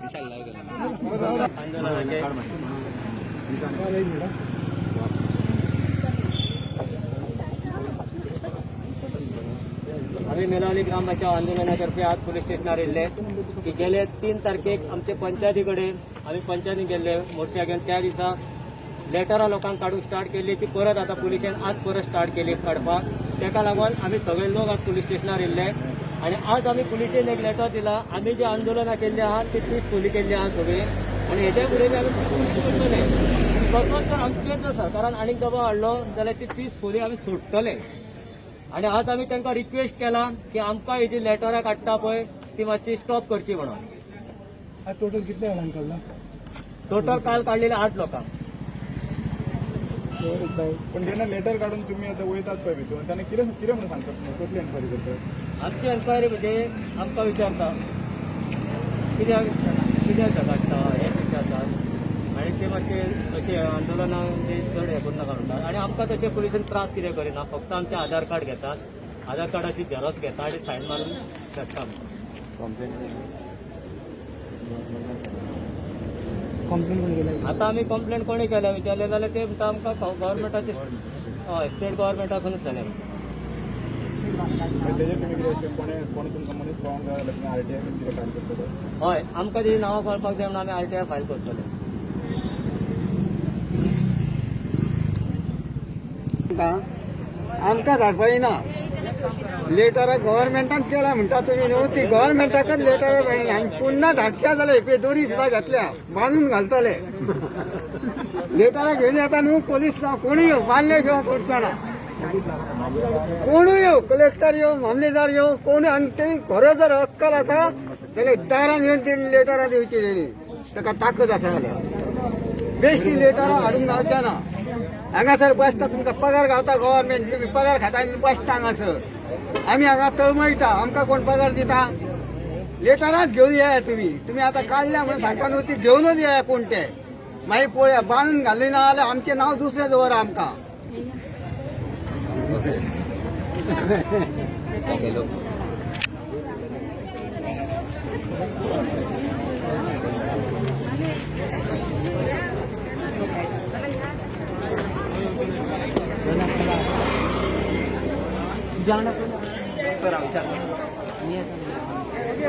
आम्ही मेलावली ग्राम बचाव आंदोलनातर्फे आज पोलीस स्टेशनार येयले की गेले 3 तारखेक आमचे पंचायती कडेन आम्ही पंचायतीन गेल्ले मोठ्या घेवन त्या दिसा लेटरां लोकांक काडूंक स्टार्ट केली ती परत आता पुलिशेन आज परत स्टार्ट केली काडपाक तेका लागून आम्ही सगळे लोक आज पोलीस स्टेशनार येयले आणि आज आम्ही पुलिशेन एक लेटर दिला आम्ही जे आंदोलनां केल्ली आहात ती पीसफुली केल्ली आहात सगळी आणि हेच्या फुडें आम्ही करतले तसोच जर आमचेर जर सरकारान आनीक दबाव हाडलो जाल्यार ती पीसफुली आम्ही सोडटले आणि आज आम्ही तांकां रिक्वेस्ट केला की आमकां ही जी लेटरां काडटा पळय ती मातशी स्टॉप करची म्हणून टोटल कितल्या जाणांक काढला टोटल काल काढलेले 8 लोकांक पण जेन्ना लेटर काढून तुम्ही आता वयतात पळय भितर तेन्ना कितें म्हणून सांगतात कसली एन्क्वायरी करतात आमची एन्क्वायरी म्हणजे आमकां विचारता कित्याक काडटा हें विचारतात आणि ते मातशे अशें आंदोलनां म्हणजे चड हें करून नाका म्हणटात आणि आमकां तशें पुलिसेन त्रास कितें करिना फक्त आमचें आधार कार्ड घेतात आधार कार्डाची झेरॉक्स घेता आनी सायन मारून धाडटा कंप्लेन कोणी केल्या आता आमी कंप्लेंट कोणी केल्या विचारले जाल्यार ते म्हणटा आमकां गव्हर्मेंटाचे हय स्टेट गव्हर्मेंटाकूनच जालें तेजेर तुमी कितें कोणी तुमकां मनीस पावोंक जाय जाल्यार आरटीआय कितें फायल करतले हय आमकां तेजी नांवां कळपाक जाय म्हणून आमी आरटीआय फायल करतले आमकां धाडपाक येना लेटरां गव्हर्मेंटान केला म्हणटा तुमी न्हू ती गव्हर्मेंटाकच लेटरां जायना आनी पुन्हा धाडशा जाल्यार हे दोरी सुद्दां घातल्या बांदून घालतले लेटरां घेवन येता न्हू पोलीस कोणूय येवं बांदले शिवाय सोडचना कोणूय येवं कलेक्टर येवं मामलेदार येवं कोणूय आनी ते खरो जर अक्कल आसा जाल्यार दारान येवन तेणी लेटरां दिवची तेणी ताका ताकद आसा जाल्यार बेश्टी लेटरां हाडूंक गावच्या ना हांगासर बसता तुमकां पगार गावता गव्हर्मेंट तुमी पगार खाता आनी बसता हांगासर आमी हांगा तळमळटा आमकां कोण पगार दिता लेटरांच घेवन येया तुमी आतां काडल्या म्हणून सांगता न्हू ती घेवनूच येया कोण ते मागीर पळया बांदून घाली ना जाल्यार आमचें नांव दुसरें दवरा आमकां जाना